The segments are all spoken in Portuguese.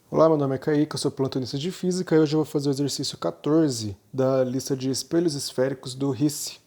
Olá, meu nome é Kaique, eu sou plantonista de Física e hoje eu vou fazer o exercício 14 da lista de espelhos esféricos do Ricci.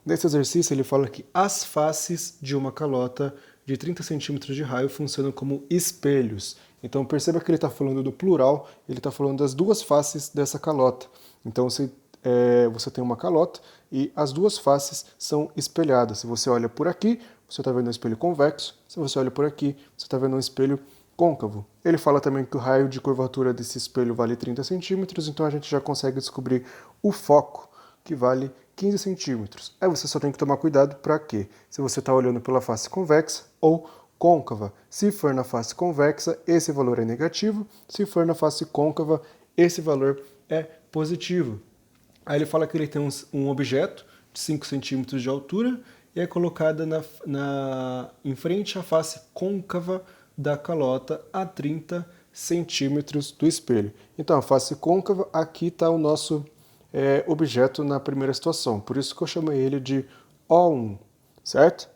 Nesse exercício ele fala que as faces de uma calota de 30 centímetros de raio funcionam como espelhos. Então perceba que ele está falando do plural, ele está falando das duas faces dessa calota. Então você tem uma calota e as duas faces são espelhadas. Se você olha por aqui, você está vendo um espelho convexo. Se você olha por aqui, você está vendo um espelho côncavo. Ele fala também que o raio de curvatura desse espelho vale 30 centímetros, então a gente já consegue descobrir o foco, que vale 15 centímetros. Aí você só tem que tomar cuidado para quê? Se você está olhando pela face convexa ou côncava. Se for na face convexa, esse valor é negativo. Se for na face côncava, esse valor é positivo. Aí ele fala que ele tem um objeto de 5 centímetros de altura e é colocada em frente à face côncava da calota a 30 centímetros do espelho. Então, a face côncava, aqui está o nosso objeto na primeira situação. Por isso que eu chamei ele de O1, certo?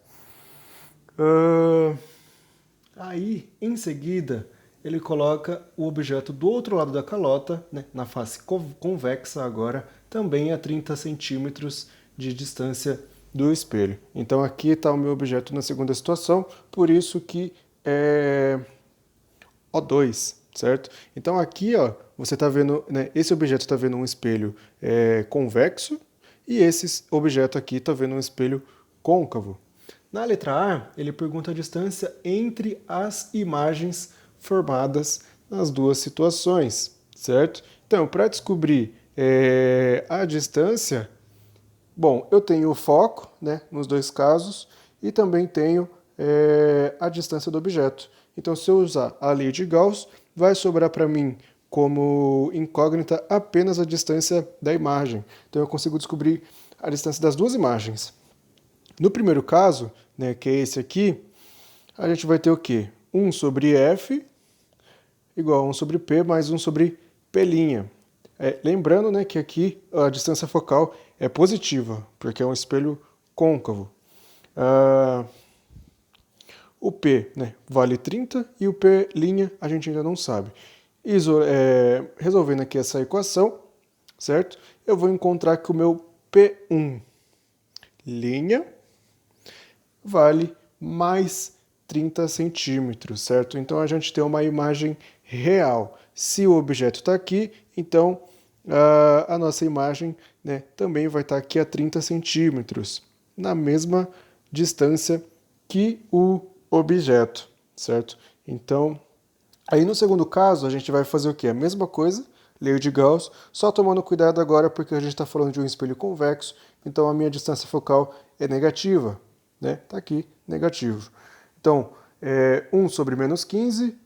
Aí, em seguida, ele coloca o objeto do outro lado da calota, né, na face convexa agora, também a 30 centímetros de distância do espelho. Então aqui está o meu objeto na segunda situação, por isso que é O2, certo? Então aqui, ó, você está vendo, né, esse objeto está vendo um espelho convexo e esse objeto aqui está vendo um espelho côncavo. Na letra A, ele pergunta a distância entre as imagens formadas nas duas situações, certo? Então, para descobrir a distância, bom, eu tenho o foco, né, nos dois casos, e também tenho a distância do objeto. Então, se eu usar a lei de Gauss, vai sobrar para mim como incógnita apenas a distância da imagem. Então, eu consigo descobrir a distância das duas imagens. No primeiro caso, né, que é esse aqui, a gente vai ter o quê? 1 sobre F igual a 1 sobre P mais 1 sobre P'. Lembrando, né, que aqui a distância focal é positiva, porque é um espelho côncavo. O P, né, vale 30 e o P' a gente ainda não sabe. Resolvendo aqui essa equação, certo? Eu vou encontrar que o meu P1' vale mais 30 centímetros, certo? Então a gente tem uma imagem real. Se o objeto está aqui, então a nossa imagem, né, também vai estar aqui a 30 centímetros, na mesma distância que o objeto, certo? Então, aí no segundo caso, a gente vai fazer o quê? A mesma coisa, lei de Gauss, só tomando cuidado agora porque a gente está falando de um espelho convexo, então a minha distância focal é negativa, né? Tá aqui, negativo. Então, 1 sobre menos 15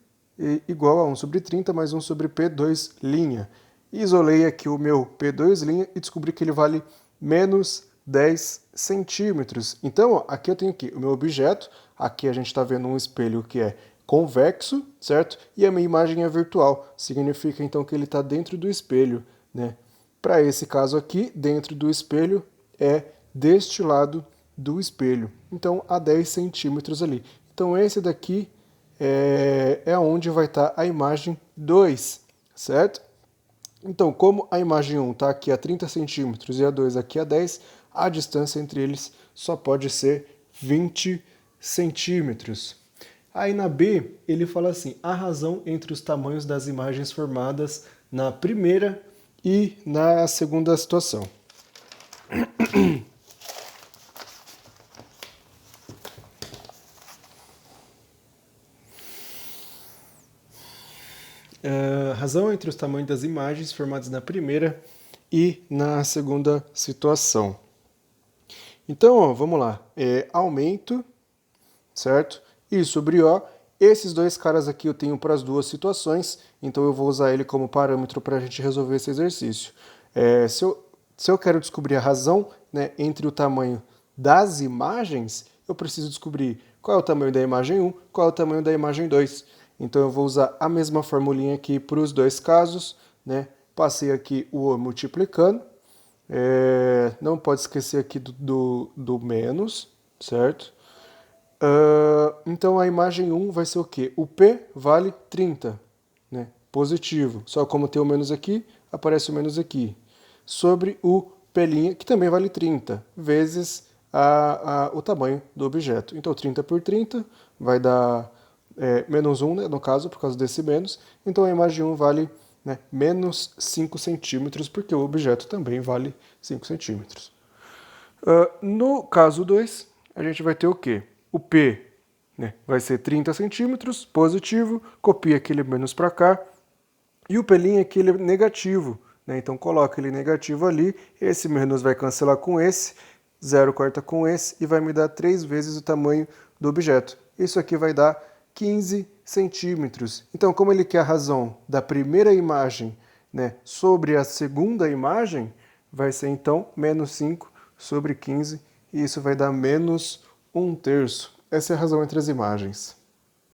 igual a 1 sobre 30 mais 1 sobre P2'. Isolei aqui o meu P2' e descobri que ele vale menos 10 centímetros. Então, ó, aqui eu tenho aqui o meu objeto, aqui a gente está vendo um espelho que é convexo, certo? E a minha imagem é virtual, significa então que ele está dentro do espelho, né? Para esse caso aqui, dentro do espelho é deste lado do espelho. Então, a 10 centímetros ali. Então, esse daqui é onde vai estar a imagem 2, certo? Então, como a imagem 1 está aqui a 30 centímetros e a 2 aqui a 10, a distância entre eles só pode ser 20 centímetros. Aí na B, ele fala assim, a razão entre os tamanhos das imagens formadas na primeira e na segunda situação. Razão entre os tamanhos das imagens formadas na primeira e na segunda situação. Então, ó, vamos lá. Aumento, certo? E sobre O, esses dois caras aqui eu tenho para as duas situações, então eu vou usar ele como parâmetro para a gente resolver esse exercício. Se eu quero descobrir a razão, né, entre o tamanho das imagens, eu preciso descobrir qual é o tamanho da imagem 1, qual é o tamanho da imagem 2. Então eu vou usar a mesma formulinha aqui para os dois casos, né? Passei aqui o O multiplicando. Não pode esquecer aqui do menos, certo? Então a imagem 1 vai ser o quê? O P vale 30, né? positivo. Só como tem o menos aqui, aparece o menos aqui. Sobre o P', que também vale 30, vezes o tamanho do objeto. Então, 30 por 30 vai dar menos 1, né, no caso, por causa desse menos. Então, a imagem 1 vale, né, menos 5 centímetros, porque o objeto também vale 5 centímetros. No caso 2, a gente vai ter o quê? O P, né, vai ser 30 centímetros, positivo, copia aquele menos para cá, e o P' aqui ele é negativo, né, então coloca ele negativo ali, esse menos vai cancelar com esse, 0 corta com esse, e vai me dar 3 vezes o tamanho do objeto. Isso aqui vai dar 15 centímetros. Então, como ele quer a razão da primeira imagem, né, sobre a segunda imagem, vai ser então menos 5 sobre 15, e isso vai dar menos 1/3. Essa é a razão entre as imagens.